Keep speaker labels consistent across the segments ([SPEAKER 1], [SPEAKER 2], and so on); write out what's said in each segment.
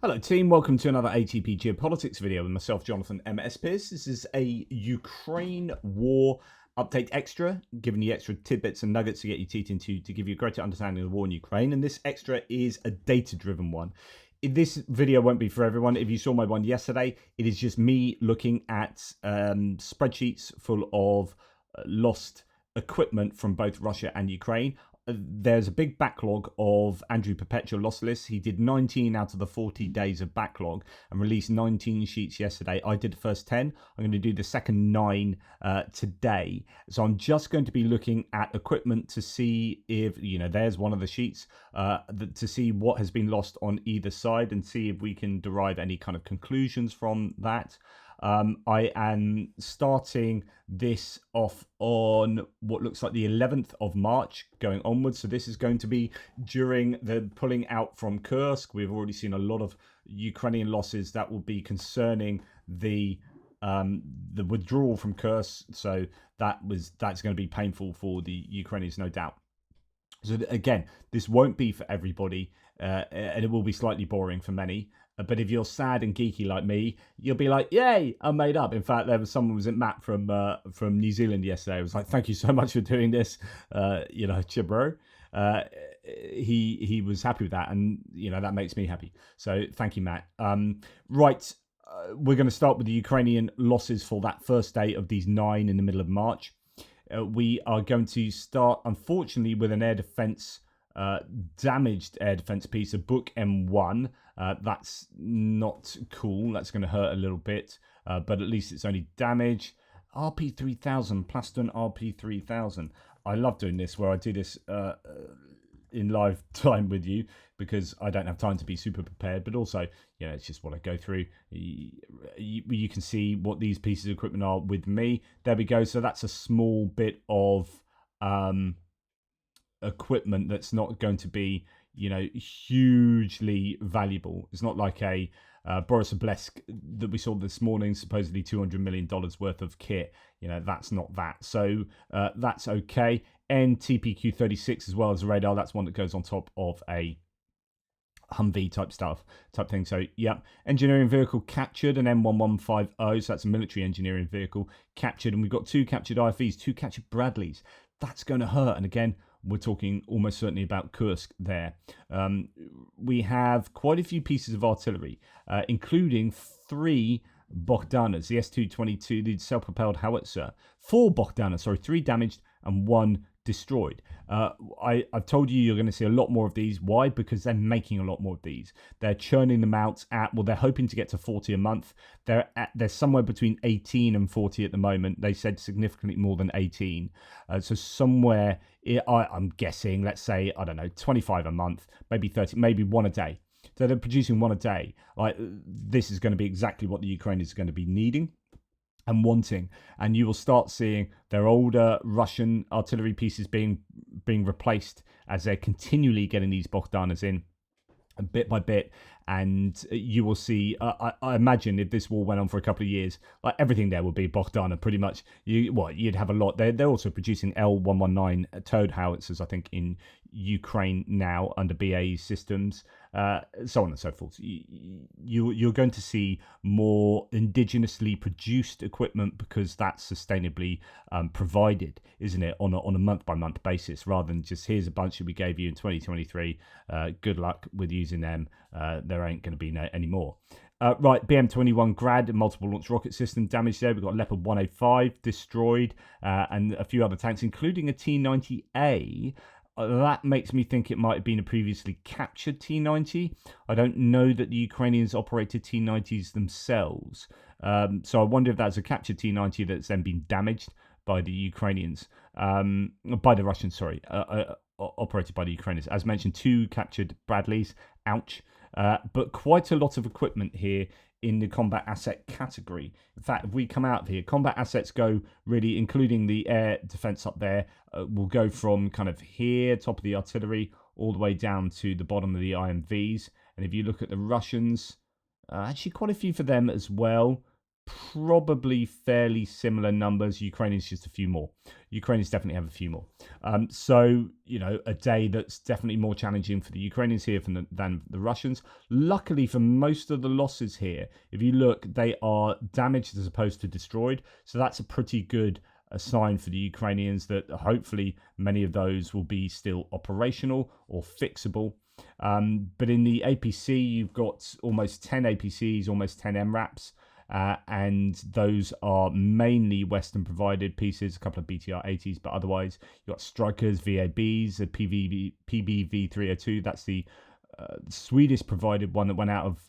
[SPEAKER 1] Hello team, welcome to another ATP Geopolitics video with myself, Jonathan M.S. Pierce. This is a Ukraine war update extra, giving you extra tidbits and nuggets to get your teeth into to give you a greater understanding of the war in Ukraine. And this extra is a data-driven one. This video won't be for everyone. If you saw my one yesterday, it is just me looking at spreadsheets full of lost equipment from both Russia and Ukraine. There's a big backlog of Andrew Perpetual loss lists. He did 19 out of the 40 days of backlog and released 19 sheets yesterday. I did the first 10. I'm going to do the second 9 today. So I'm just going to be looking at equipment to see if, there's one of the sheets, to see what has been lost on either side and see if we can derive any kind of conclusions from that. I am starting this off on what looks like the 11th of March going onwards. So this is going to be during the pulling out from Kursk. We've already seen a lot of Ukrainian losses that will be concerning the withdrawal from Kursk. So that's going to be painful for the Ukrainians, no doubt. So again, this won't be for everybody, and it will be slightly boring for many. But if you're sad and geeky like me, you'll be like, "Yay, I'm made up." In fact, there was someone was at Matt from New Zealand yesterday. It was like, "Thank you so much for doing this, Chibro." He was happy with that, and that makes me happy. So thank you, Matt. Right, we're going to start with the Ukrainian losses for that first day of these 9 in the middle of March. We are going to start, unfortunately, with an air defense. Damaged air defense piece, a Book M1. That's not cool. That's going to hurt a little bit, but at least it's only damage. RP3000, Plaston RP3000. I love doing this where I do this in live time with you because I don't have time to be super prepared, but also, it's just what I go through. You can see what these pieces of equipment are with me. There we go. So that's a small bit of equipment that's not going to be hugely valuable. It's not like a Borisovlesk that we saw this morning, supposedly $200 million worth of kit. That's not that, so that's okay. NTPQ 36 as well as a radar. That's one that goes on top of a Humvee type thing. So yeah, engineering vehicle captured, an M1150. So that's a military engineering vehicle captured, and we've got 2 captured IFVs, 2 captured Bradleys. That's going to hurt, and again, we're talking almost certainly about Kursk there. We have quite a few pieces of artillery, including 3 Bogdanas, the S-222, the self-propelled howitzer. 4 Bogdanas, 3 damaged and 1 destroyed. I've told you you're going to see a lot more of these. Why? Because they're making a lot more of these. They're churning them out they're hoping to get to 40 a month. They're somewhere between 18 and 40 at the moment. They said significantly more than 18. So somewhere, I'm guessing, let's say, I don't know, 25 a month, maybe 30, maybe 1 a day. So they're producing 1 a day. This is going to be exactly what the Ukrainians are going to be needing and wanting, and you will start seeing their older Russian artillery pieces being replaced as they're continually getting these Bogdanas in bit by bit. And you will see, I imagine if this war went on for a couple of years, like everything there would be Bogdana pretty much. You'd have a lot. They're also producing L119 towed howitzers, I think, in Ukraine now under BAE systems, so on and so forth. You're going to see more indigenously produced equipment because that's sustainably provided, isn't it, on a month-by-month basis, rather than just here's a bunch that we gave you in 2023. Good luck with using them. There ain't going to be any more. Right, BM-21 Grad, multiple launch rocket system damage there. We've got Leopard 105 destroyed, and a few other tanks, including a T-90A. That makes me think it might have been a previously captured T-90. I don't know that the Ukrainians operated T-90s themselves. So I wonder if that's a captured T-90 that's then been damaged by the Ukrainians, by the Russians, operated by the Ukrainians. As mentioned, 2 captured Bradleys, ouch. But quite a lot of equipment here in the combat asset category. In fact, if we come out of here, combat assets go really, including the air defense up there, will go from kind of here, top of the artillery, all the way down to the bottom of the IMVs. And if you look at the Russians, actually quite a few for them as well. probably fairly similar numbers. Ukrainians just a few more. Ukrainians definitely have a few more. So, a day that's definitely more challenging for the Ukrainians here than the Russians. Luckily, for most of the losses here, if you look, they are damaged as opposed to destroyed. So that's a pretty good sign for the Ukrainians that hopefully many of those will be still operational or fixable. But in the APC, you've got almost 10 APCs, almost 10 MRAPs. And those are mainly Western provided pieces, a couple of BTR 80s, but otherwise you've got Strikers, VABs, a PBV 302. That's the Swedish provided one that went out of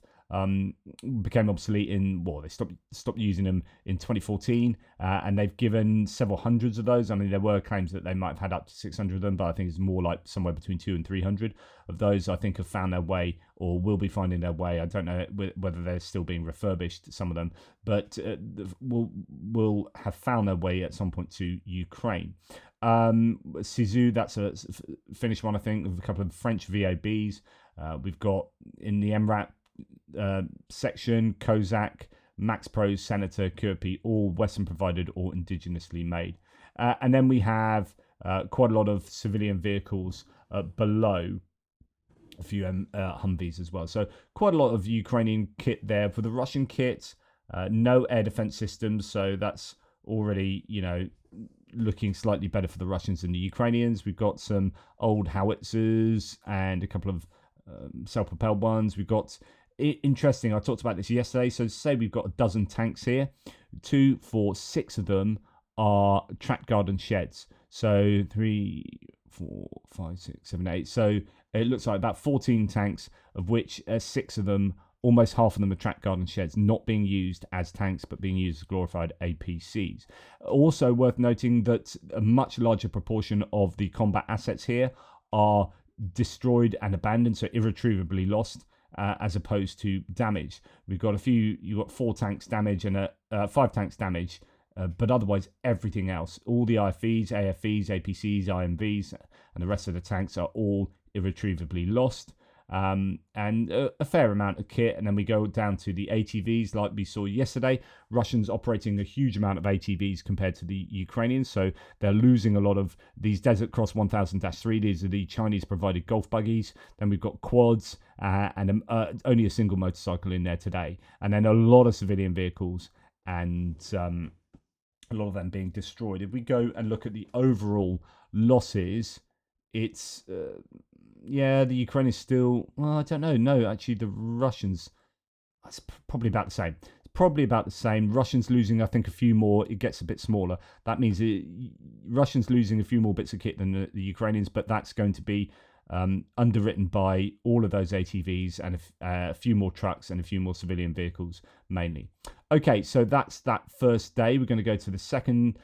[SPEAKER 1] became obsolete they stopped using them in 2014, and they've given several hundreds of those. I mean, there were claims that they might have had up to 600 of them, but I think it's more like somewhere between 200 and 300 of those. I think have found their way or will be finding their way. I don't know whether they're still being refurbished, some of them, but will have found their way at some point to Ukraine. Sisu, that's a Finnish one, I think, with a couple of French VABs. We've got in the MRAP section, Kozak, Max Pro, Senator, Kirpi, all Western provided or indigenously made. And then we have quite a lot of civilian vehicles below, a few Humvees as well. So quite a lot of Ukrainian kit there. For the Russian kit, no air defense systems, so that's already, looking slightly better for the Russians than the Ukrainians. We've got some old howitzers and a couple of self-propelled ones. We've got interesting, I talked about this yesterday. So say we've got a dozen tanks here. 2, 4, 6 of them are track garden sheds. So 3, 4, 5, 6, 7, 8. So it looks like about 14 tanks, of which 6 of them, almost half of them are track garden sheds, not being used as tanks, but being used as glorified APCs. Also worth noting that a much larger proportion of the combat assets here are destroyed and abandoned, so irretrievably lost, as opposed to damage. We've got you've got 4 tanks damage and 5 tanks damage, but otherwise everything else, all the IFVs, AFVs, APCs, IMVs, and the rest of the tanks are all irretrievably lost. And a fair amount of kit. And then we go down to the ATVs like we saw yesterday. Russians operating a huge amount of ATVs compared to the Ukrainians, so they're losing a lot of these Desert Cross 1000-3. These are the Chinese provided golf buggies. Then we've got quads and only a single motorcycle in there today, and then a lot of civilian vehicles, and a lot of them being destroyed. If we go and look at the overall losses, it's the Ukraine is still, well, I don't know. No, actually, the Russians, it's probably about the same. It's probably about the same. Russians losing, I think, a few more. It gets a bit smaller. That means Russians losing a few more bits of kit than the Ukrainians, but that's going to be underwritten by all of those ATVs and a few more trucks and a few more civilian vehicles, mainly. Okay, so that's that first day. We're going to go to the second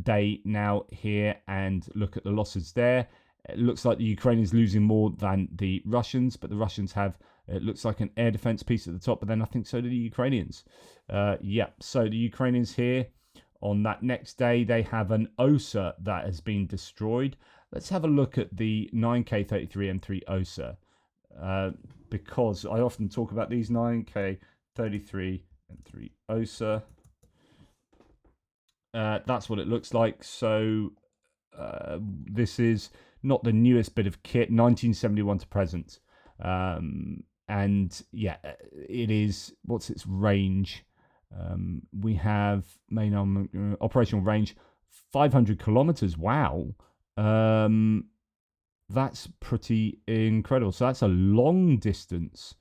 [SPEAKER 1] day now here and look at the losses there. It looks like the Ukrainians losing more than the Russians, but the Russians have, it looks like, an air defense piece at the top, but then I think so do the Ukrainians. So the Ukrainians here, on that next day, they have an OSA that has been destroyed. Let's have a look at the 9K33 M3 OSA, because I often talk about these 9K33 M3 OSA. That's what it looks like. So this is not the newest bit of kit, 1971 to present. And yeah, it is, what's its range? We have main operational range 500 kilometers. Wow. That's pretty incredible. So that's a long distance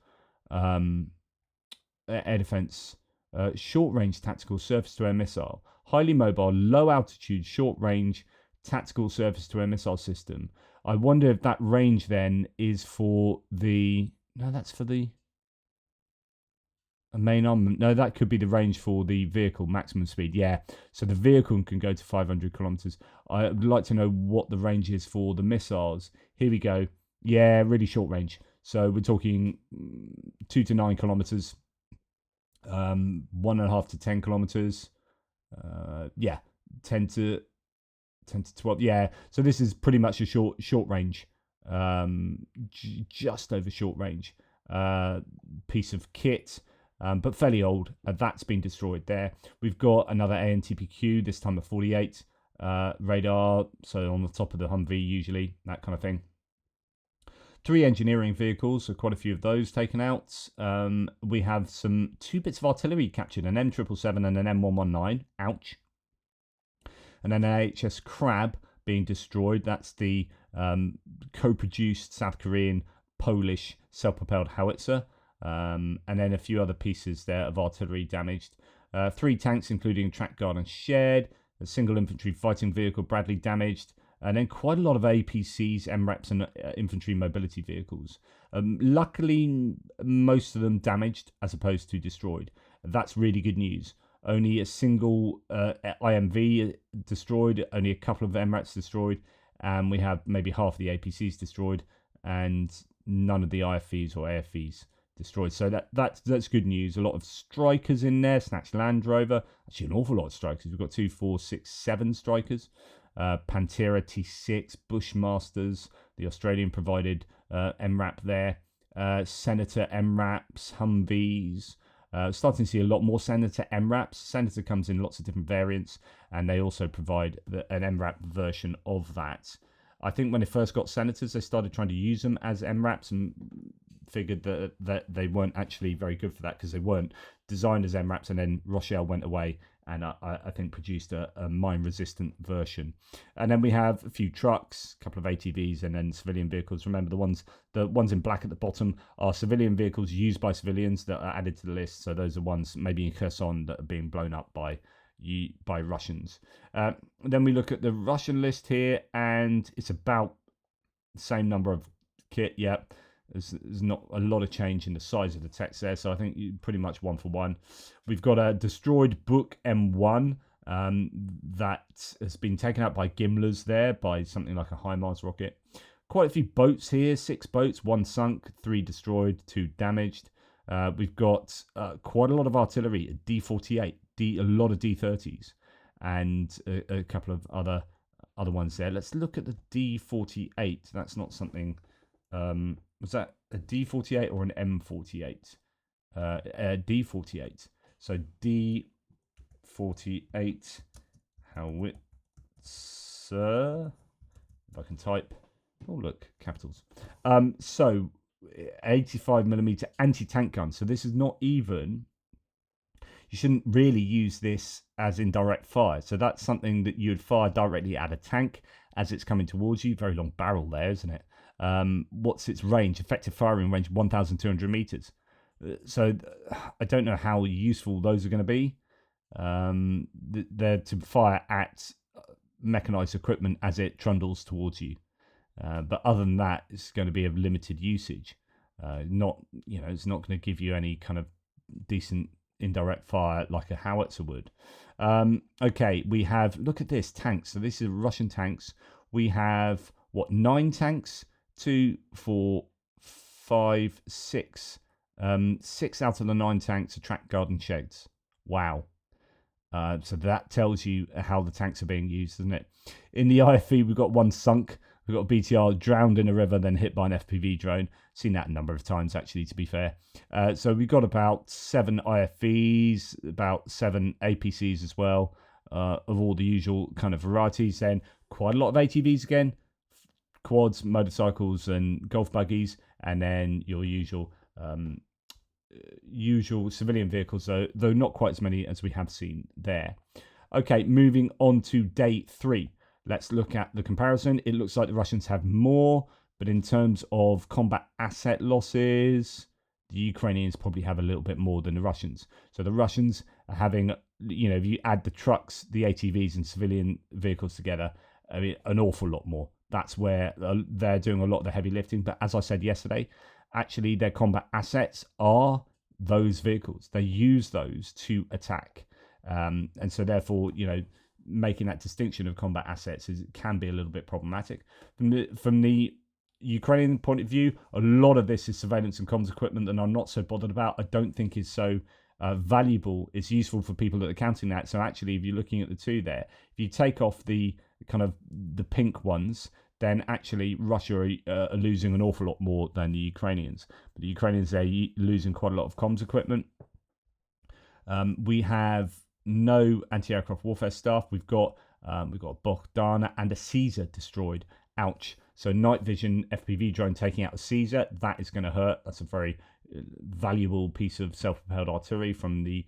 [SPEAKER 1] air defense, short range tactical surface to air missile, highly mobile, low altitude, short range tactical surface to air missile system. I wonder if that range then is for the, no, that's for the main armament. No, that could be the range for the vehicle, maximum speed. Yeah, so the vehicle can go to 500 kilometers. I would like to know what the range is for the missiles. Here we go. Yeah, really short range. So we're talking 2 to 9 kilometers, 1.5 to 10 kilometers. 10 to 12. Yeah, so this is pretty much a short range, just over short range piece of kit. but fairly old. That's been destroyed there. We've got another ANTPQ, this time a 48 radar, so on the top of the Humvee usually, that kind of thing. 3 engineering vehicles, so quite a few of those taken out. We have 2 bits of artillery captured, an M777 and an M119. Ouch. And then an AHS Crab being destroyed. That's the co-produced South Korean Polish self-propelled howitzer. And then a few other pieces there of artillery damaged. 3 tanks, including track guard and shed. A single infantry fighting vehicle, Bradley, damaged. And then quite a lot of APCs, MRAPs, and infantry mobility vehicles. Luckily, most of them damaged as opposed to destroyed. That's really good news. Only a single IMV destroyed, only a couple of MRAPs destroyed, and we have maybe half the APCs destroyed, and none of the IFVs or AFVs destroyed. So that's good news. A lot of strikers in there, Snatch Land Rover. Actually, an awful lot of strikers. We've got 2, 4, 6, 7 strikers. Pantera T6, Bushmasters, the Australian provided MRAP there. Senator MRAPs, Humvees. Starting to see a lot more Senator MRAPs. Senator comes in lots of different variants, and they also provide an MRAP version of that. I think when they first got Senators, they started trying to use them as MRAPs and figured that they weren't actually very good for that because they weren't designed as MRAPs, and then Rochelle went away and I think produced a mine-resistant version. And then we have a few trucks, a couple of ATVs, and then civilian vehicles. Remember, the ones in black at the bottom are civilian vehicles used by civilians that are added to the list. So those are ones maybe in Kherson that are being blown up by Russians. Then we look at the Russian list here, and it's about the same number of kit. Yeah. There's not a lot of change in the size of the text there, so I think pretty much 1 for 1. We've got a destroyed Book M1 that has been taken out by Gimlers there, by something like a HIMARS rocket. Quite a few boats here, 6 boats, 1 sunk, 3 destroyed, 2 damaged. We've got quite a lot of artillery, a D48, a lot of D30s, and a couple of other ones there. Let's look at the D48. That's not something... was that a D48 or an M48? A D48. So D48 howitzer. If I can type. Oh, look, capitals. So 85mm anti-tank gun. So this is not even... You shouldn't really use this as in direct fire. So that's something that you'd fire directly at a tank as it's coming towards you. Very long barrel there, isn't it? What's its range? Effective firing range 1,200 meters. So I don't know how useful those are going to be. They're to fire at mechanized equipment as it trundles towards you. But other than that, it's going to be of limited usage. It's not going to give you any kind of decent indirect fire like a howitzer would. Okay, we have, look at this, tanks. So this is Russian tanks. We have, 9 tanks? 2, 4, 5, 6. 6 out of the 9 tanks are track guard and sheds. Wow. So that tells you how the tanks are being used, doesn't it? In the IFV, we've got 1 sunk. We've got a BTR drowned in a river, then hit by an FPV drone. Seen that a number of times, actually, to be fair. So we've got about 7 IFVs, about 7 APCs as well, of all the usual kind of varieties. Then quite a lot of ATVs again, quads, motorcycles, and golf buggies, and then your usual civilian vehicles, though not quite as many as we have seen there. Okay, moving on to day 3. Let's look at the comparison. It looks like the Russians have more, but in terms of combat asset losses, the Ukrainians probably have a little bit more than the Russians. So the Russians are having, if you add the trucks, the ATVs, and civilian vehicles together, I mean, an awful lot more. That's where they're doing a lot of the heavy lifting. But as I said yesterday, actually their combat assets are those vehicles. They use those to attack. And so therefore, making that distinction of combat assets can be a little bit problematic. From the Ukrainian point of view, a lot of this is surveillance and comms equipment that I'm not so bothered about. I don't think is so valuable. It's useful for people that are counting that. So actually, if you're looking at the two there, if you take off the kind of the pink ones, then actually Russia are losing an awful lot more than the Ukrainians. But the Ukrainians, they're losing quite a lot of comms equipment. We have no anti-aircraft warfare stuff. We've got a Bogdana and a Caesar destroyed. Ouch. So night vision FPV drone taking out a Caesar, that is going to hurt. That's a very valuable piece of self-propelled artillery from the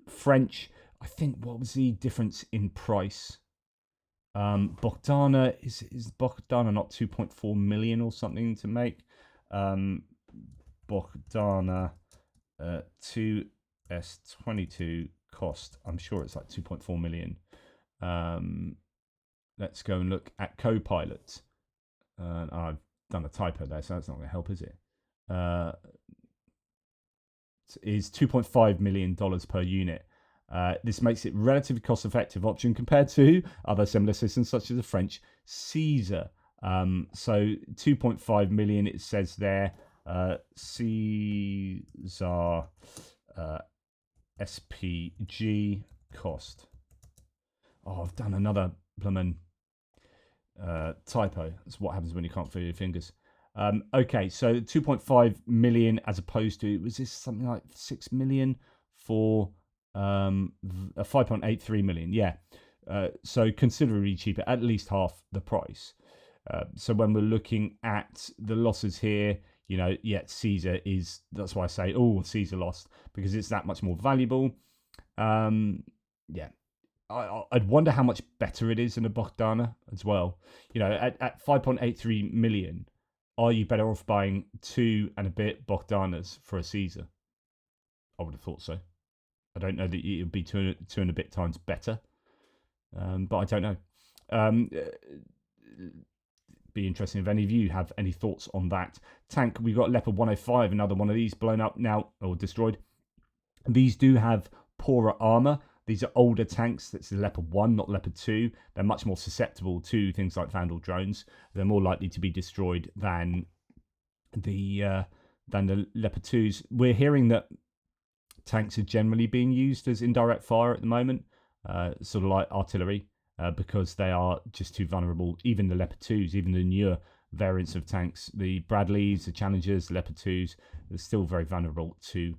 [SPEAKER 1] French. I think, what was the difference in price? Bogdana is Bogdana not 2.4 million or something to make? Bogdana 2S22 cost, I'm sure it's like 2.4 million. Let's go and look at Copilot. I've done a typo there, so that's not going to help, is it? Is $2.5 million per unit. This makes it a relatively cost-effective option compared to other similar systems such as the French Caesar. So 2.5 million, it says there. Caesar SPG cost. Oh, I've done another blooming typo. That's what happens when you can't feel your fingers. Okay, so 2.5 million as opposed to, was this something like 6 million for a 5.83 million? Yeah. So considerably cheaper, at least half the price. So when we're looking at the losses here, Caesar is, that's why I say, Caesar lost, because it's that much more valuable. I'd wonder how much better it is than a Bogdana as well. At 5.83 million, are you better off buying 2 and a bit Bogdanas for a Caesar? I would have thought so. I don't know that it would be 2 and a bit times better, but I don't know. Be interesting if any of you have any thoughts on that. Tank, we've got Leopard 105, another one of these blown up now or destroyed. These do have poorer armor. These are older tanks. That's the Leopard 1, not Leopard 2. They're much more susceptible to things like Vandal drones. They're more likely to be destroyed than the Leopard 2s. We're hearing that tanks are generally being used as indirect fire at the moment, sort of like artillery, because they are just too vulnerable. Even the Leopard 2s, even the newer variants of tanks, the Bradleys, the Challengers, the Leopard 2s, they're still very vulnerable to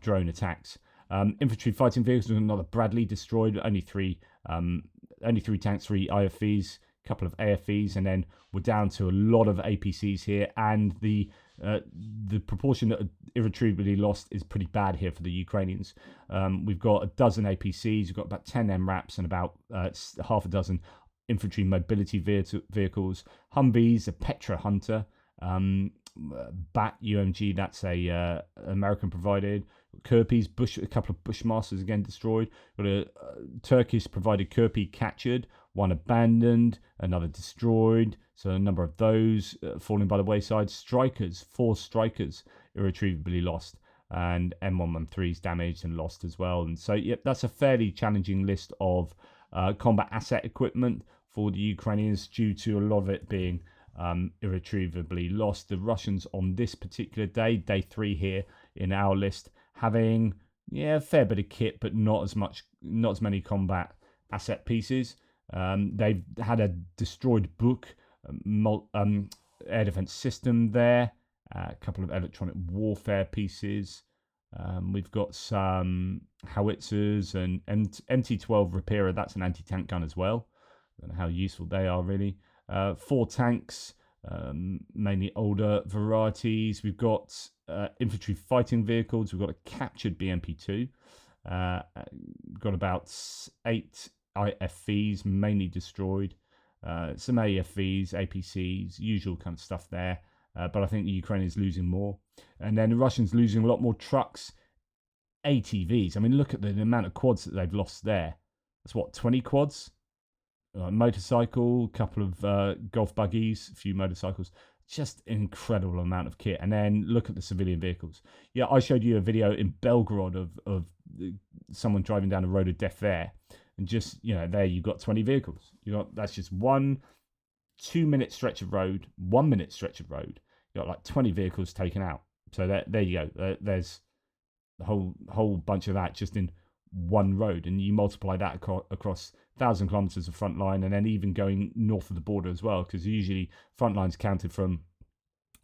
[SPEAKER 1] drone attacks. Infantry fighting vehicles, another Bradley destroyed. Only three tanks, 3 IFVs, a couple of AFVs, and then we're down to a lot of APCs here. And the proportion that are irretrievably lost is pretty bad here for the Ukrainians. We've got a dozen APCs, we've got about 10 MRAPs, and about half a dozen infantry mobility vehicles. Humvees, a Petra Hunter, Bat UMG, that's a American provided. Kirpies, a couple of Bushmasters again destroyed. Got a Turkish provided Kirpi captured, one abandoned, another destroyed. So a number of those falling by the wayside. Strikers, 4 Strikers irretrievably lost, and M113s damaged and lost as well. And so, that's a fairly challenging list of combat asset equipment for the Ukrainians, due to a lot of it being irretrievably lost. The Russians on this particular day, day 3 here in our list, having a fair bit of kit, but not as many combat asset pieces. They've had a destroyed Buk air defense system there, a couple of electronic warfare pieces. We've got some howitzers and MT-12 Repairer. That's an anti-tank gun as well. I don't know how useful they are really. 4 tanks, mainly older varieties. We've got infantry fighting vehicles. We've got a captured BMP-2. Got about 8 IFVs, mainly destroyed. Some AFVs, APCs, usual kind of stuff there. But I think the Ukrainians losing more. And then the Russians losing a lot more trucks, ATVs. I mean, look at the amount of quads that they've lost there. That's 20 quads? Motorcycle, couple of golf buggies, a few motorcycles. Just an incredible amount of kit. And then look at the civilian vehicles. I showed you a video in Belgorod of someone driving down the road of death there. And just, there you've got 20 vehicles. That's just 1 2-minute stretch of road, 1 minute stretch of road. You got like 20 vehicles taken out. So there you go. There's the whole bunch of that just in one road, and you multiply that across 1,000 kilometers of front line, and then even going north of the border as well, because usually front line's counted from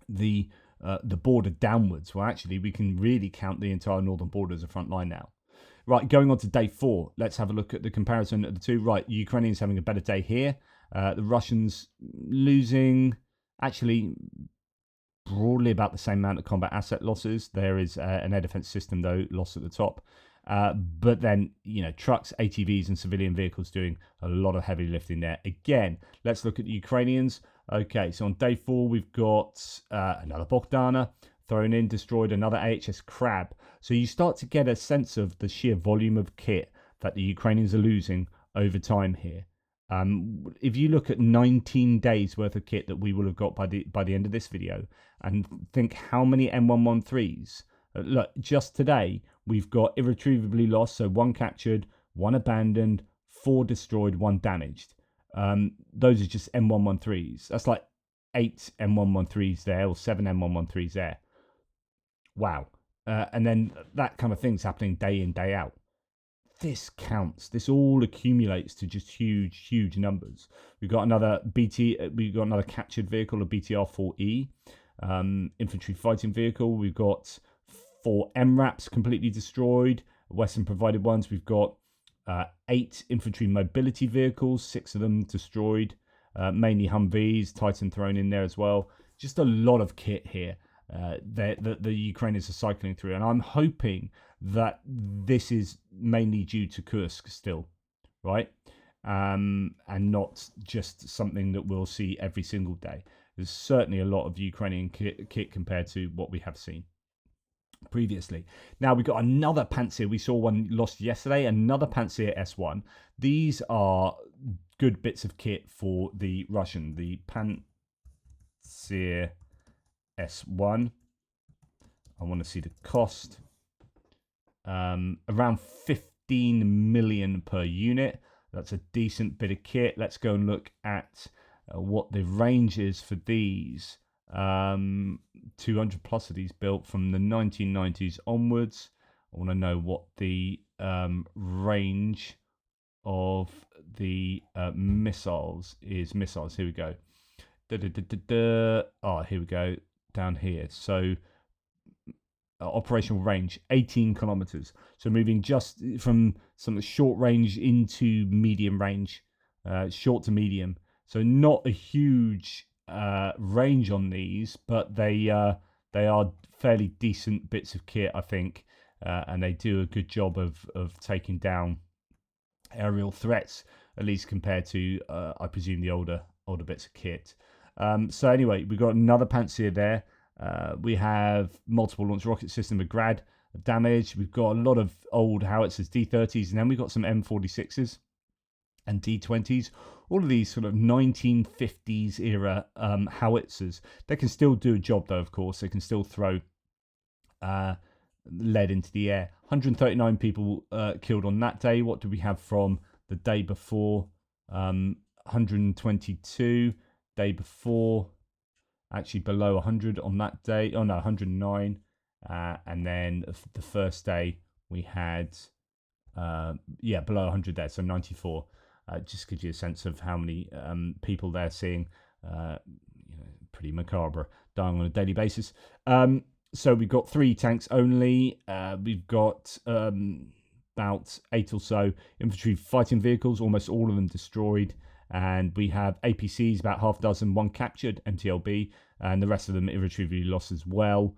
[SPEAKER 1] the the border downwards. Well, actually, we can really count the entire northern border as a front line now. Right, going on to day 4, let's have a look at the comparison of the two. Right, Ukrainians having a better day here. The Russians losing, actually, broadly about the same amount of combat asset losses. There is an air defense system, though, lost at the top. But then, trucks, ATVs, and civilian vehicles doing a lot of heavy lifting there. Again, let's look at the Ukrainians. Okay, so on day 4, we've got another Bogdana thrown in, destroyed another AHS Crab. So you start to get a sense of the sheer volume of kit that the Ukrainians are losing over time here. If you look at 19 days worth of kit that we will have got by the end of this video, and think how many M113s, look, just today we've got irretrievably lost, so 1 captured, 1 abandoned, 4 destroyed, 1 damaged. Those are just M113s. That's like 8 M113s there, or 7 M113s there. Wow. And then that kind of thing's happening day in, day out. This counts. This all accumulates to just huge numbers. We've got another captured vehicle, a BTR-4E, infantry fighting vehicle. We've got 4 MRAPs completely destroyed, Western provided ones. We've got 8 infantry mobility vehicles, 6 of them destroyed, mainly Humvees, Titan thrown in there as well. Just a lot of kit here that the Ukrainians are cycling through, and I'm hoping that this is mainly due to Kursk still, right? And not just something that we'll see every single day. There's certainly a lot of Ukrainian kit compared to what we have seen previously. Now we've got another Pantsir. We saw one lost yesterday, another Pantsir S1. These are good bits of kit for the Russian, the Pantsir S1. I want to see the cost. Around 15 million per unit. That's a decent bit of kit. Let's go and look at what the range is for these. 200 plus of these built from the 1990s onwards. I want to know what the range of the missiles is. Missiles, here we go. Oh, here we go. Down here. So operational range 18 kilometers, so moving just from some short range into medium range, short to medium, so not a huge range on these, but they are fairly decent bits of kit, I think, and they do a good job of taking down aerial threats, at least compared to I presume the older bits of kit. So anyway, we've got another Pantsir there. We have multiple launch rocket system with Grad damage. We've got a lot of old howitzers, D30s, and then we've got some M46s and D20s. All of these sort of 1950s era howitzers. They can still do a job, though, of course. They can still throw lead into the air. 139 people killed on that day. What do we have from the day before? 122. Day before, actually below 100 on that day. Oh no, 109. And then the first day we had, below 100 there, so 94. Just gives you a sense of how many people they're seeing. Pretty macabre, dying on a daily basis. So we've got 3 tanks only. We've got about 8 or so infantry fighting vehicles, almost all of them destroyed. And we have APCs, about half a dozen, 1 captured MTLB, and the rest of them irretrievably lost as well.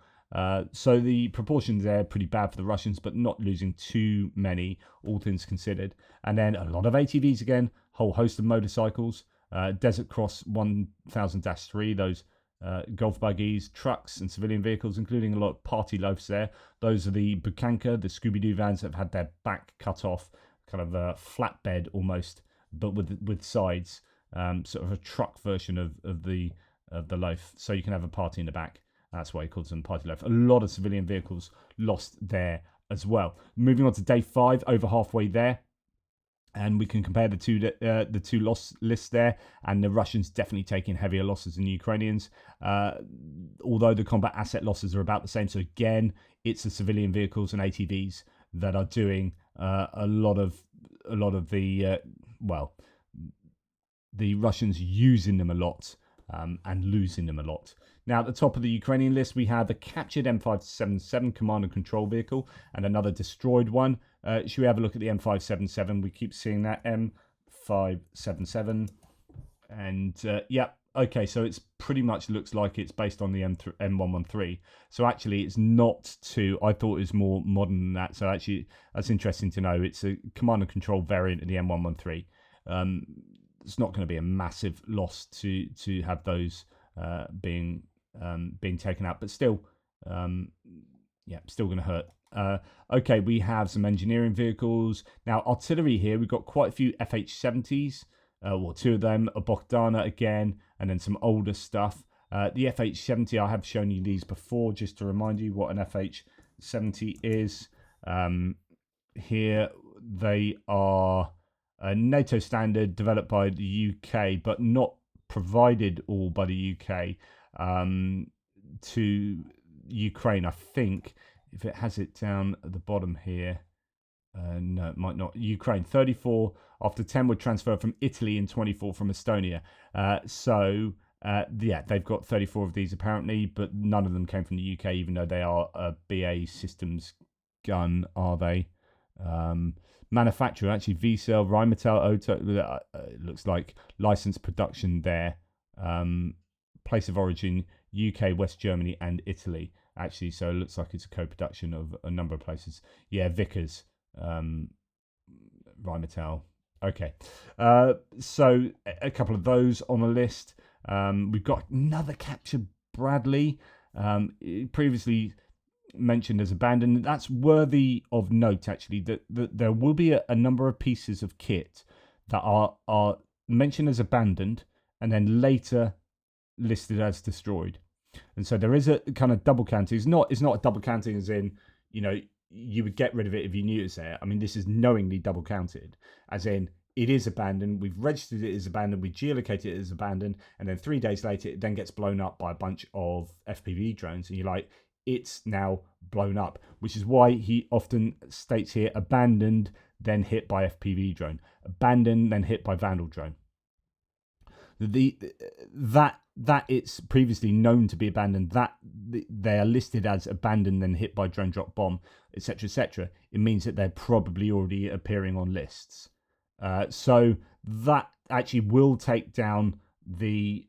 [SPEAKER 1] So the proportions there are pretty bad for the Russians, but not losing too many, all things considered. And then a lot of ATVs again, whole host of motorcycles, Desert Cross 1000-3, those golf buggies, trucks and civilian vehicles, including a lot of party loafs there. Those are the Bukanka, the Scooby-Doo vans that have had their back cut off, kind of a flatbed almost, but with sides, sort of a truck version of the loaf, so you can have a party in the back. That's why he calls them party loaf. A lot of civilian vehicles lost there as well. Moving on to day 5, over halfway there, and we can compare the two loss lists there, and the Russians definitely taking heavier losses than the Ukrainians, although the combat asset losses are about the same. So again, it's the civilian vehicles and ATVs that are doing a lot of the the Russians using them a lot and losing them a lot. Now, at the top of the Ukrainian list, we have a captured M577 command and control vehicle and another destroyed one. Should we have a look at the M577? We keep seeing that M577. And yeah, okay, so it's pretty much looks like it's based on the M113. So actually, it's not too. I thought it was more modern than that. So actually, that's interesting to know. It's a command and control variant of the M113. It's not going to be a massive loss to have those being taken out, but still, yeah, still going to hurt. Okay, we have some engineering vehicles. Now, artillery here, we've got quite a few FH-70s. Well, two of them, a Bogdana again, and then some older stuff. The FH-70, I have shown you these before, just to remind you what an FH-70 is. Here, they are a NATO standard developed by the UK, but not provided all by the UK to Ukraine. I think if it has it down at the bottom here, no, it might not. Ukraine, 34 after 10 were transferred from Italy and 24 from Estonia. Yeah, they've got 34 of these apparently, but none of them came from the UK, even though they are a BA Systems gun, are they? Manufacturer, actually, V-Cell, Rheinmetall, Auto, it looks like licensed production there. Place of origin, UK, West Germany, and Italy, actually, so it looks like it's a co-production of a number of places. Yeah, Vickers, Rheinmetall. Okay, so a couple of those on the list. We've got another captured Bradley, previously mentioned as abandoned. That's worthy of note, actually, that there will be a number of pieces of kit that are mentioned as abandoned and then later listed as destroyed. And so there is a kind of double counting. It's not a double counting as in, you would get rid of it if you knew it was there. I mean, this is knowingly double counted, as in it is abandoned. We've registered it as abandoned. We geolocated it as abandoned. And then 3 days later, it then gets blown up by a bunch of FPV drones. And you're like, it's now blown up, which is why he often states here, abandoned, then hit by FPV drone. Abandoned, then hit by Vandal drone. That it's previously known to be abandoned, that they are listed as abandoned, then hit by drone drop bomb, etc., it means that they're probably already appearing on lists. So that actually will take down the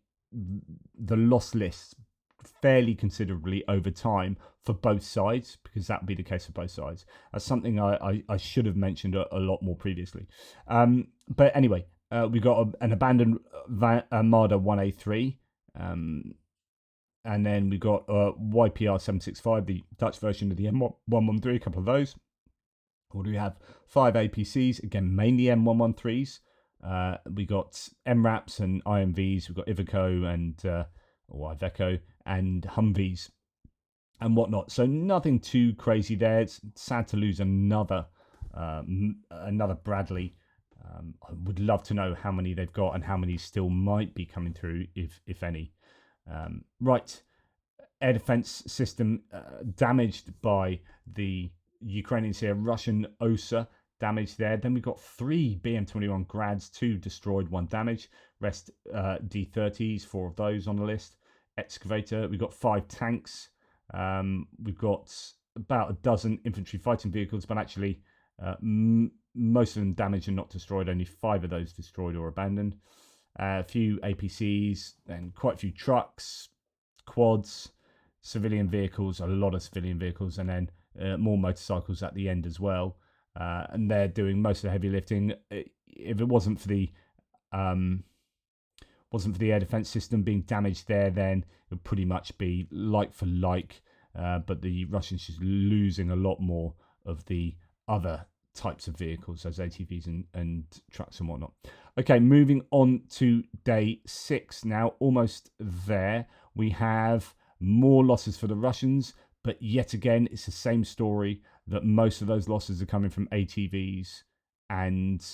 [SPEAKER 1] loss lists fairly considerably over time for both sides, because that would be the case for both sides. That's something I should have mentioned a lot more previously. But anyway, we got an abandoned Armada 1A3. And then we got YPR 765, the Dutch version of the M113, a couple of those. What do we have? 5 APCs, again, mainly M113s. We got MRAPs and IMVs. We've got Iveco and Iveco and Humvees and whatnot. So nothing too crazy there. It's sad to lose another Bradley. I would love to know how many they've got and how many still might be coming through, if any. Right, air defense system damaged by the Ukrainians here. Russian OSA damaged there. Then we've got 3 BM-21 Grads, 2 destroyed, 1 damaged. Rest D-30s, 4 of those on the list. Excavator. We've got 5 tanks. We've got about a dozen infantry fighting vehicles, but actually most of them damaged and not destroyed. Only 5 of those destroyed or abandoned. A few APCs, and quite a few trucks, quads, civilian vehicles, a lot of civilian vehicles, and then more motorcycles at the end as well. And they're doing most of the heavy lifting. If it wasn't for the air defense system being damaged there, then it would pretty much be like for like. But the Russians just losing a lot more of the other types of vehicles, as ATVs and trucks and whatnot. Okay, moving on to day 6 now, almost there. We have more losses for the Russians, but yet again, it's the same story, that most of those losses are coming from ATVs and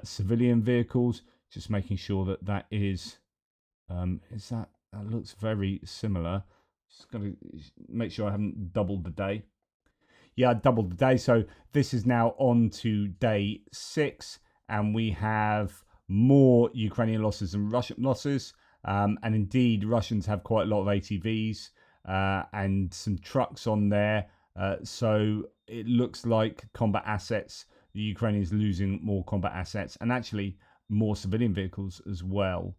[SPEAKER 1] civilian vehicles. Just making sure that is that looks very similar. Just going to make sure I haven't doubled the day. Yeah, I doubled the day. So this is now on to day 6, and we have more Ukrainian losses than Russian losses. And indeed, Russians have quite a lot of ATVs and some trucks on there. So it looks like combat assets, the Ukrainians losing more combat assets and actually more civilian vehicles as well.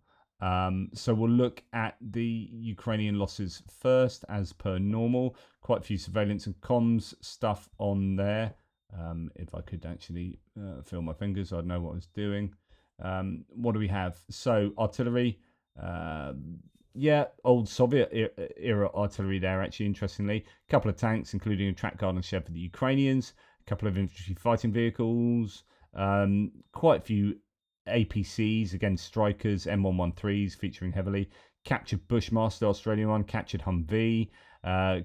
[SPEAKER 1] So we'll look at the Ukrainian losses first, as per normal. Quite a few surveillance and comms stuff on there. If I could actually feel my fingers, I'd know what I was doing. What do we have? So artillery, yeah, old Soviet era artillery there, actually, interestingly. A couple of tanks, including a track guard and shed for the Ukrainians, a couple of infantry fighting vehicles, quite a few APCs, again, Strikers, M113s featuring heavily. Captured Bushmaster, Australian one, captured Humvee,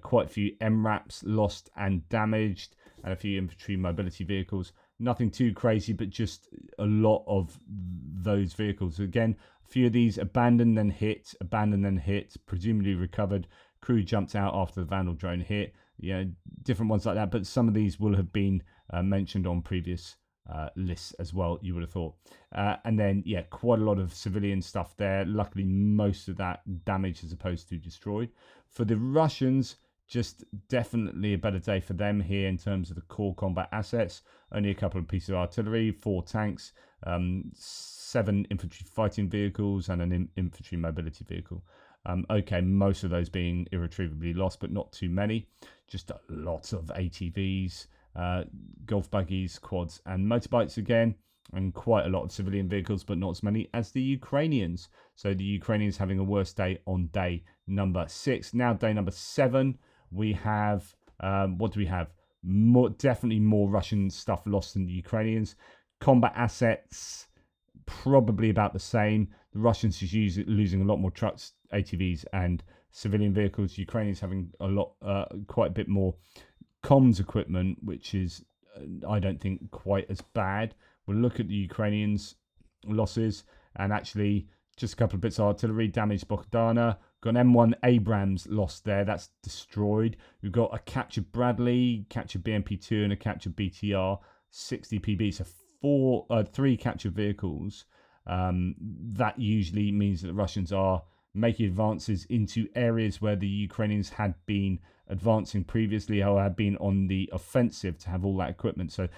[SPEAKER 1] quite a few MRAPs lost and damaged, and a few infantry mobility vehicles. Nothing too crazy, but just a lot of those vehicles. Again, a few of these abandoned, then hit, presumably recovered. Crew jumped out after the Vandal drone hit. Yeah, different ones like that, but some of these will have been mentioned on previous lists as well, you would have thought. And then, yeah, quite a lot of civilian stuff there. Luckily, most of that damaged as opposed to destroyed. For the Russians, just definitely a better day for them here in terms of the core combat assets. Only a couple of pieces of artillery, 4 tanks, 7 infantry fighting vehicles, and an infantry mobility vehicle. Okay, most of those being irretrievably lost, but not too many. Just a lot of ATVs, golf buggies, quads, and motorbikes again, and quite a lot of civilian vehicles, but not as many as the Ukrainians. So the Ukrainians having a worse day on day number 6. Now day number 7, we have, what do we have? Definitely more Russian stuff lost than the Ukrainians. Combat assets, probably about the same. The Russians is losing a lot more trucks, ATVs, and civilian vehicles. Ukrainians having a lot, quite a bit more comms equipment, which is, I don't think, quite as bad. We'll look at the Ukrainians' losses, and actually just a couple of bits of artillery, damaged Bogdana. Got an M1 Abrams lost there, that's destroyed. We've got a captured Bradley, captured BMP2, and a captured BTR, 60 PB, so 3 captured vehicles. That usually means that the Russians are making advances into areas where the Ukrainians had been advancing previously or had been on the offensive to have all that equipment. So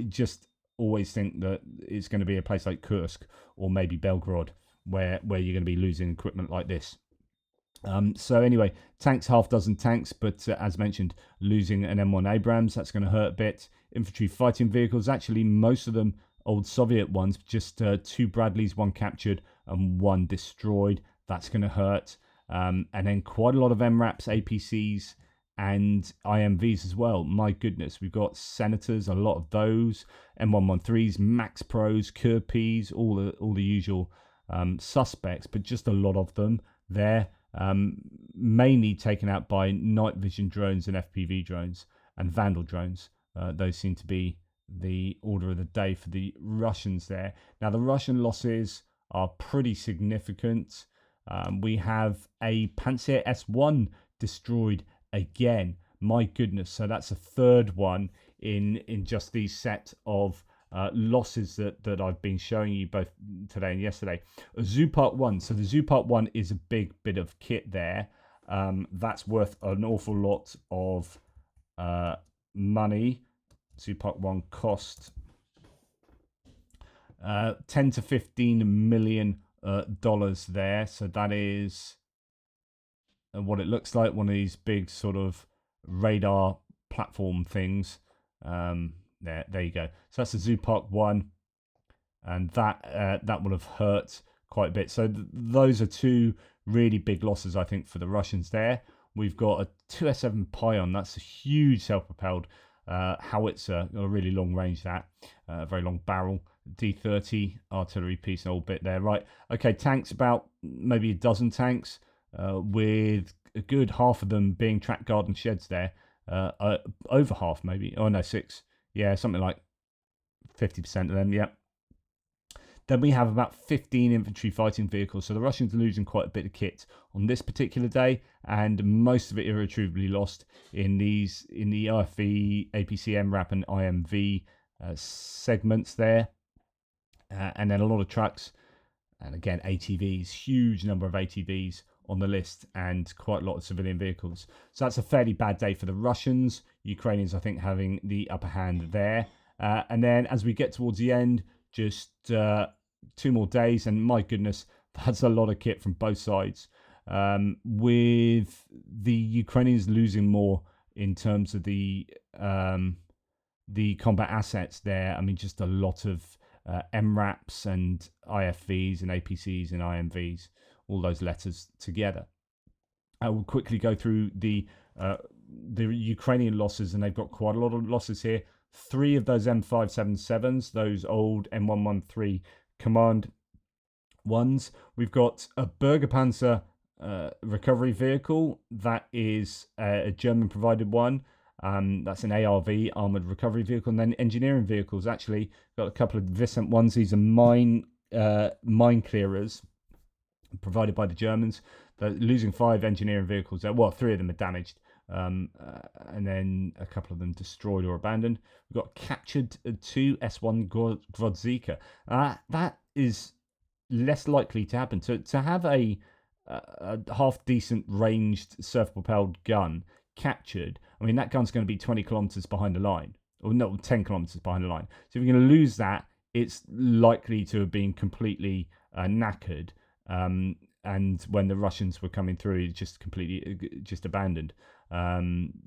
[SPEAKER 1] just always think that it's going to be a place like Kursk or maybe Belgorod where you're going to be losing equipment like this. So anyway, tanks, half dozen tanks, but as mentioned, losing an M1 Abrams, that's going to hurt a bit. Infantry fighting vehicles, actually most of them old Soviet ones, just 2 Bradleys, 1 captured and 1 destroyed. That's going to hurt. And then quite a lot of MRAPs, APCs, and IMVs as well. My goodness, we've got Senators, a lot of those, M113s, Max Pros, Kirpis, all the usual suspects, but just a lot of them there. Mainly taken out by night vision drones and FPV drones and Vandal drones. Those seem to be the order of the day for the Russians there. Now, the Russian losses are pretty significant. We have a Panzer S1 destroyed again. My goodness, so that's a third one in just these set of losses that I've been showing you both today and yesterday. A Zoopark 1. So the Zoopark 1 is a big bit of kit there. That's worth an awful lot of money. Zoopark 1 cost 10 to 15 million dollars there. So that is what it looks like, one of these big sort of radar platform things. There you go. So that's the Zoopark 1, and that will have hurt quite a bit. So those are 2 really big losses, I think, for the Russians there. We've got a 2S7 Pion. That's a huge self-propelled howitzer, got a really long range, that very long barrel. D30 artillery piece, an old bit there. Right, okay, tanks, about maybe a dozen tanks, with a good half of them being track guard and sheds there. Over half maybe, oh no, 6. Yeah, something like 50% of them, yeah. Then we have about 15 infantry fighting vehicles. So the Russians are losing quite a bit of kit on this particular day, and most of it irretrievably lost in the IFV, APC, MRAP, and IMV segments there. And then a lot of trucks, And again, ATVs, huge number of ATVs on the list, and quite a lot of civilian vehicles. So that's a fairly bad day for the Russians. Ukrainians, I think, having the upper hand there. And then as we get towards the end, just 2 more days, and my goodness, that's a lot of kit from both sides. With the Ukrainians losing more in terms of the combat assets there. I mean, just a lot of MRAPs and IFVs and APCs and IMVs, all those letters together. I will quickly go through the Ukrainian losses, and they've got quite a lot of losses here. 3 of those M577s, those old M113 command ones. We've got a Panzer recovery vehicle. That is a German provided one. That's an ARV, armored recovery vehicle. And then engineering vehicles, actually got a couple of Vicent ones. These are mine clearers provided by the Germans. They're losing 5 engineering vehicles there. Well, 3 of them are damaged, and then a couple of them destroyed or abandoned. We've got captured 2 S1 Grodzika. That is less likely to happen. To have a half decent ranged surf propelled gun captured, I mean, that gun's going to be 20 kilometers behind the line, or no, 10 kilometers behind the line. So if you're going to lose that, it's likely to have been completely knackered. And when the Russians were coming through, it's just completely just abandoned,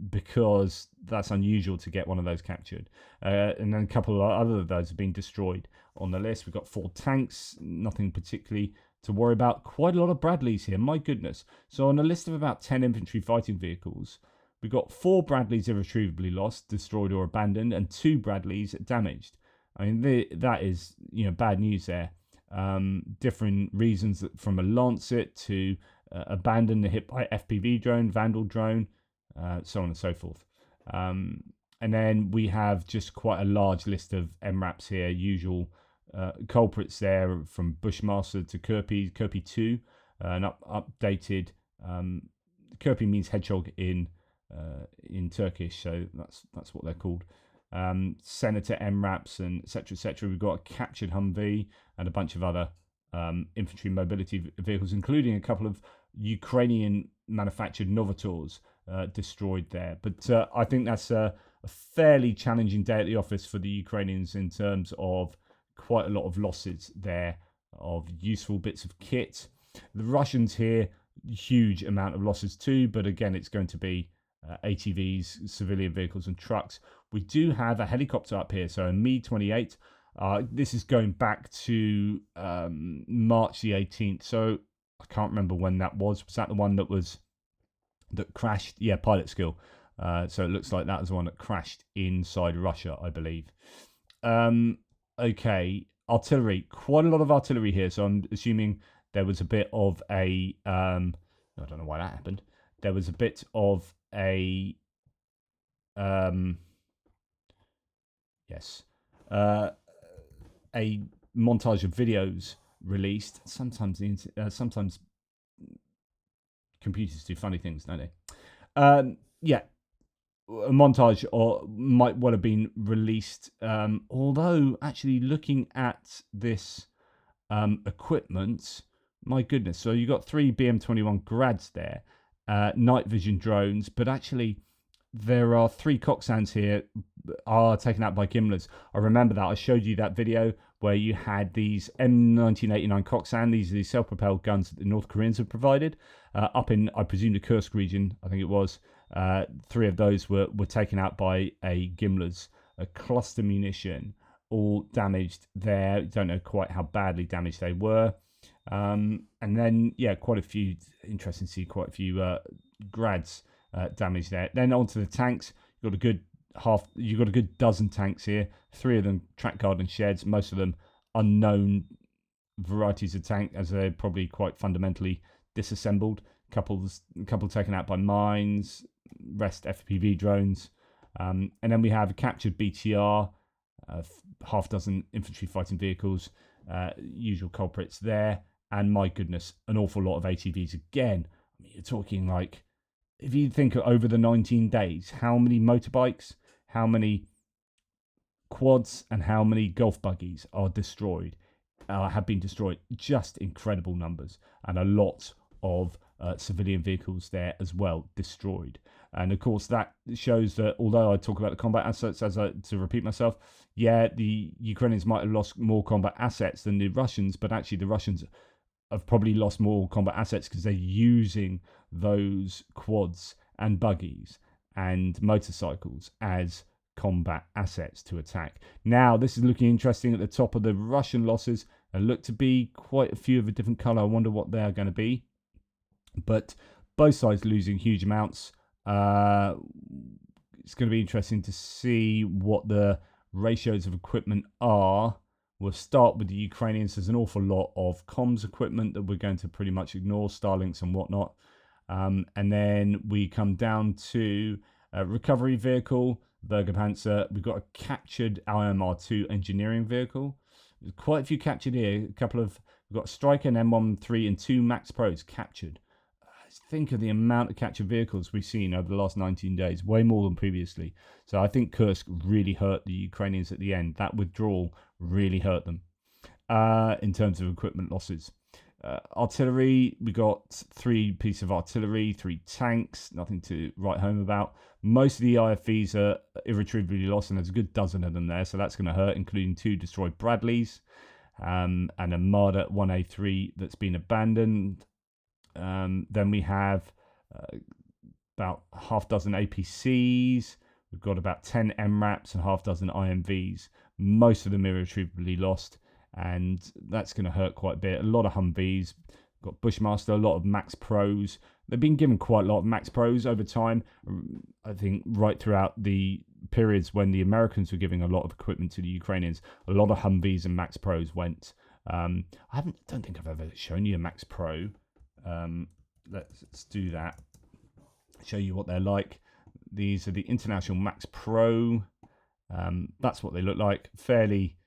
[SPEAKER 1] because that's unusual to get one of those captured. And then a couple of other of those have been destroyed on the list. We've got 4 tanks, nothing particularly to worry about. Quite a lot of Bradleys here, my goodness. So on a list of about 10 infantry fighting vehicles, we've got 4 Bradleys irretrievably lost, destroyed or abandoned, and 2 Bradleys damaged. I mean, that is, bad news there. Different reasons, from a Lancet to abandoned, hit by FPV drone, Vandal drone, so on and so forth. And then we have just quite a large list of MRAPs here, usual culprits there, from Bushmaster to Kirpi 2, an updated. Kirpi means hedgehog in Turkish, so that's what they're called. Senator MRAPs and etc. etc. We've got a captured Humvee and a bunch of other infantry mobility vehicles, including a couple of Ukrainian manufactured Novators destroyed there. But I think that's a fairly challenging day at the office for the Ukrainians in terms of quite a lot of losses there of useful bits of kit. The Russians here, huge amount of losses too, but again, it's going to be ATVs, civilian vehicles and trucks. We do have a helicopter up here, so a Mi-28. This is going back to March the 18th, so I can't remember when that was. Was that the one that crashed? Yeah, pilot skill. So it looks like that was the one that crashed inside Russia, I believe. Okay, artillery. Quite a lot of artillery here, so I'm assuming there was a bit of a... I don't know why that happened. There was a bit of a... a montage of videos released. Sometimes computers do funny things, don't they? Yeah, a montage might well have been released. Although, actually, looking at this equipment, my goodness. So you got 3 BM-21 Grads there, night vision drones, but actually there are 3 Coxswains here are taken out by Gimlers. I remember that. I showed you that video where you had these M1989 Coxswain. These are the self-propelled guns that the North Koreans have provided up in, I presume, the Kursk region, I think it was. 3 of those were taken out by a Gimlers, a cluster munition, all damaged there. Don't know quite how badly damaged they were. And then, yeah, quite a few, interesting to see quite a few Grads damaged there. Then onto the tanks. You've got a good dozen tanks here. 3 of them track guard and sheds. Most of them unknown varieties of tank, as they're probably quite fundamentally disassembled. Couple taken out by mines, rest FPV drones, and then we have a captured BTR, half dozen infantry fighting vehicles, usual culprits there, and my goodness, an awful lot of ATVs again. I mean, you're talking like, if you think over the 19 days, how many motorbikes, how many quads, and how many golf buggies are destroyed have been destroyed. Just incredible numbers, and a lot of civilian vehicles there as well destroyed. And of course, that shows that although I talk about the combat assets, to repeat myself, yeah, the Ukrainians might have lost more combat assets than the Russians, but actually the Russians have probably lost more combat assets because they're using those quads and buggies and motorcycles as combat assets to attack. Now, this is looking interesting at the top of the Russian losses. They look to be quite a few of a different colour. I wonder what they're going to be. But both sides losing huge amounts. It's going to be interesting to see what the ratios of equipment are. We'll start with the Ukrainians. There's an awful lot of comms equipment that we're going to pretty much ignore, Starlinks and whatnot. And then we come down to a recovery vehicle, Bergerpanzer. We've got a captured IMR2 engineering vehicle. There's quite a few captured here. We've got Striker, an M13 and 2 Max Pros captured. Think of the amount of captured vehicles we've seen over the last 19 days, way more than previously. So I think Kursk really hurt the Ukrainians at the end. That withdrawal really hurt them in terms of equipment losses. Artillery, we got 3 pieces of artillery, 3 tanks, nothing to write home about. Most of the IFVs are irretrievably lost, and there's a good dozen of them there, so that's going to hurt, including 2 destroyed Bradleys and a Marder 1A3 that's been abandoned. Then we have about half dozen APCs. We've got about 10 MRAPs and half dozen IMVs. Most of them irretrievably lost, and that's going to hurt quite a bit. A lot of Humvees. We've got Bushmaster, a lot of Max Pros. They've been given quite a lot of Max Pros over time. I think right throughout the periods when the Americans were giving a lot of equipment to the Ukrainians, a lot of Humvees and Max Pros went. I don't think I've ever shown you a Max Pro. Let's do that. Show you what they're like. These are the International Max Pro. That's what they look like. Fairly,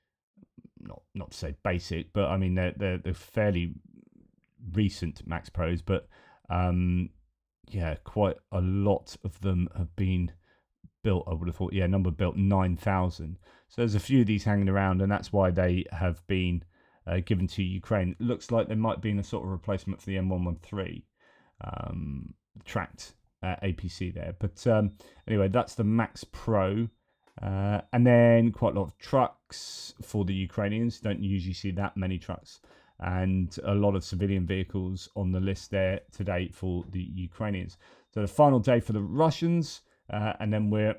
[SPEAKER 1] not to say basic, but I mean they're fairly recent Max Pros. But yeah, quite a lot of them have been built. I would have thought, yeah, number built 9,000. So there's a few of these hanging around, and that's why they have been given to Ukraine. It looks like there might be a sort of replacement for the M113 tracked APC there. But anyway, that's the Max Pro. And then quite a lot of trucks for the Ukrainians. Don't usually see that many trucks. And a lot of civilian vehicles on the list there today for the Ukrainians. So the final day for the Russians. And then we're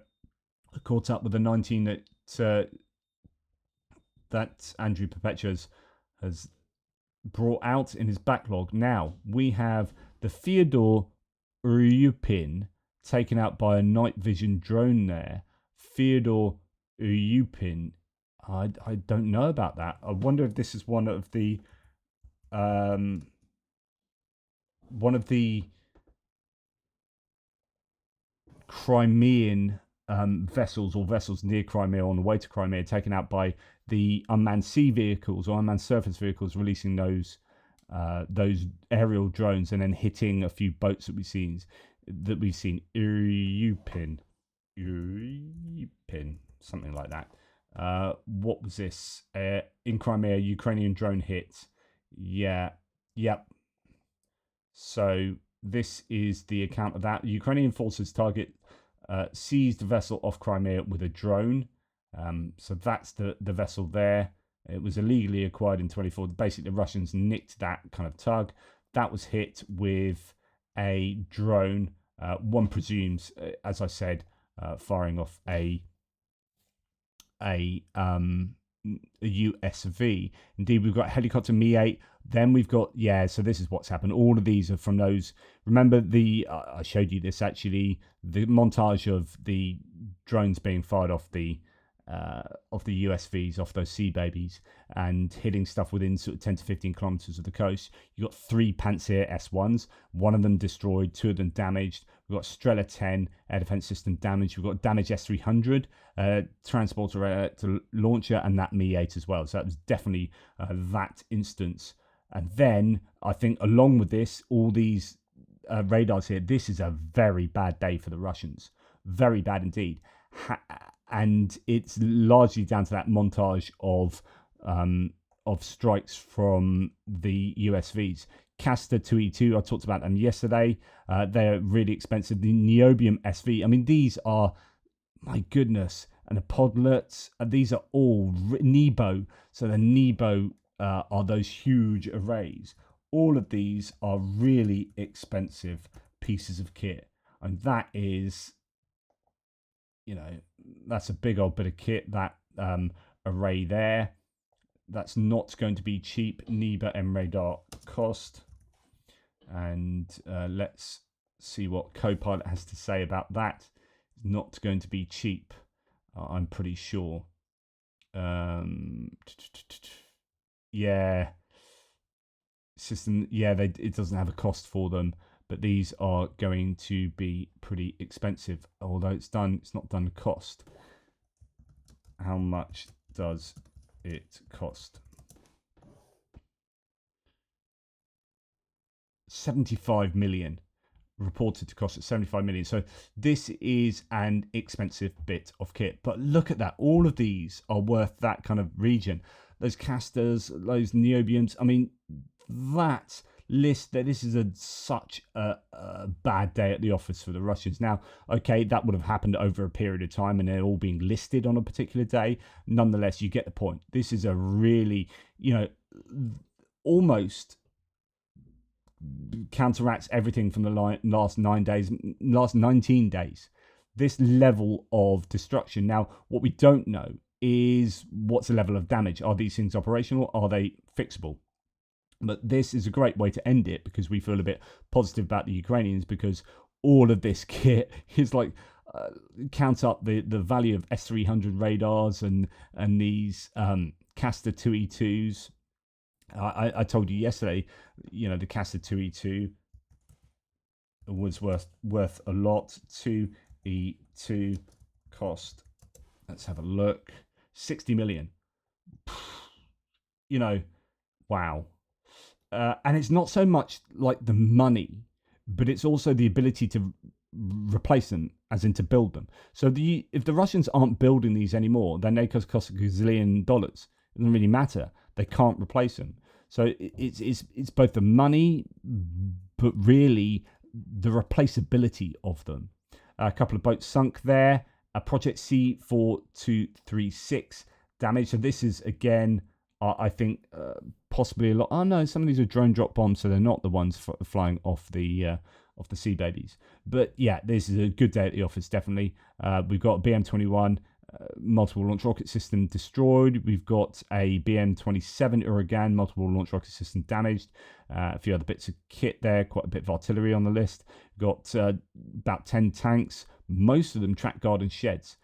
[SPEAKER 1] caught up with the 19 that Andrew Perpetua's has brought out in his backlog. Now, we have the Fyodor Uryupin taken out by a night vision drone there. Fyodor Uryupin. I don't know about that. I wonder if this is one of the Crimean vessels or vessels near Crimea on the way to Crimea taken out by the unmanned sea vehicles or unmanned surface vehicles, releasing those aerial drones and then hitting a few boats that we've seen. Uryupin, something like that. What was this? In Crimea, Ukrainian drone hit. Yeah, yep. So this is the account of that. Ukrainian forces seized the vessel off Crimea with a drone. So that's the vessel there. It was illegally acquired in 24. Basically, the Russians nicked that kind of tug. That was hit with a drone. One presumes, as I said, firing off a USV. Indeed, we've got helicopter Mi-8. Then we've got, so this is what's happened. All of these are from those. Remember I showed you this actually, the montage of the drones being fired off the USVs, off those sea babies, and hitting stuff within sort of 10 to 15 kilometers of the coast. You got 3 Panzer S1s, one of them destroyed, 2 of them damaged. We've got Strela 10 air defense system damaged. We've got damaged S300 transporter to launcher, and that Mi-8 as well. So that was definitely that instance. And then I think along with this, all these radars here, this is a very bad day for the Russians. Very bad indeed. And it's largely down to that montage of of strikes from the USVs. Castor 2E2, I talked about them yesterday. They're really expensive. The Niobium SV, I mean, these are, my goodness, and the Podlets, these are all Nebo. So the Nebo are those huge arrays. All of these are really expensive pieces of kit. And that is, that's a big old bit of kit, that array there. That's not going to be cheap. Neba M radar cost. And let's see what Copilot has to say about that. It's not going to be cheap, I'm pretty sure. Yeah. System, yeah, it doesn't have a cost for them, but these are going to be pretty expensive. Although it's not done cost. How much does it cost? 75 million. Reported to cost at 75 million. So this is an expensive bit of kit. But look at that. All of these are worth that kind of region. Those Castors, those Niobiums. I mean, that list, this is such a bad day at the office for the Russians. Now, okay, that would have happened over a period of time and they're all being listed on a particular day. Nonetheless, you get the point. This is a really, almost counteracts everything from the last 19 days. This level of destruction. Now, what we don't know is what's the level of damage. Are these things operational? Are they fixable? But this is a great way to end it because we feel a bit positive about the Ukrainians, because all of this kit is like, count up the value of S300 radars and these Castor 2E2s. I told you yesterday, the Castor 2E2 was worth a lot. 2E2 cost, let's have a look, 60 million. Wow. And it's not so much like the money, but it's also the ability to replace them, as in to build them. So if the Russians aren't building these anymore, then they cost a gazillion dollars. It doesn't really matter. They can't replace them. So it's both the money, but really the replaceability of them. A couple of boats sunk there. A Project C4236 damage. So this is, again, I think possibly a lot. Oh no, some of these are drone drop bombs, so they're not the ones flying off the Sea Babies. But yeah, this is a good day at the office, definitely. We've got BM-21 multiple launch rocket system destroyed. We've got a BM-27 Uragan multiple launch rocket system damaged. A few other bits of kit there, quite a bit of artillery on the list. Got about 10 tanks, most of them track guard and sheds.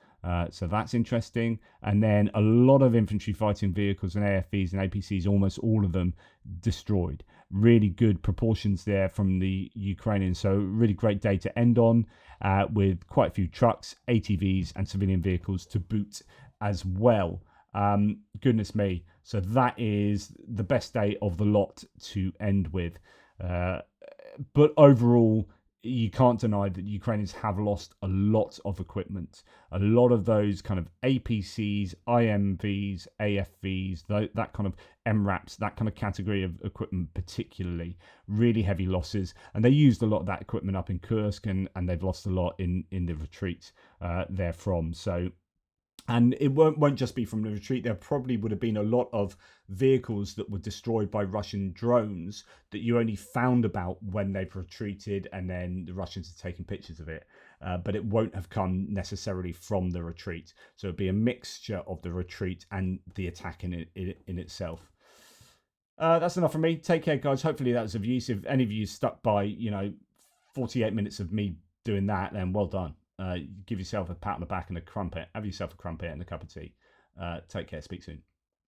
[SPEAKER 1] So that's interesting. And then a lot of infantry fighting vehicles and AFVs and APCs, almost all of them destroyed. Really good proportions there from the Ukrainians. So really great day to end on, with quite a few trucks, ATVs and civilian vehicles to boot as well. Goodness me. So that is the best day of the lot to end with. But overall, you can't deny that Ukrainians have lost a lot of equipment. A lot of those kind of APCs, IMVs, AFVs, that kind of MRAPs, that kind of category of equipment particularly, really heavy losses. And they used a lot of that equipment up in Kursk, and they've lost a lot in the retreat therefrom. So, and it won't just be from the retreat. There probably would have been a lot of vehicles that were destroyed by Russian drones that you only found about when they've retreated, and then the Russians have taken pictures of it. But it won't have come necessarily from the retreat. So it'll be a mixture of the retreat and the attack in itself. That's enough from me. Take care, guys. Hopefully that was of use. If any of you stuck by, 48 minutes of me doing that, then well done. Give yourself a pat on the back and a crumpet. Have yourself a crumpet and a cup of tea. Take care. Speak soon.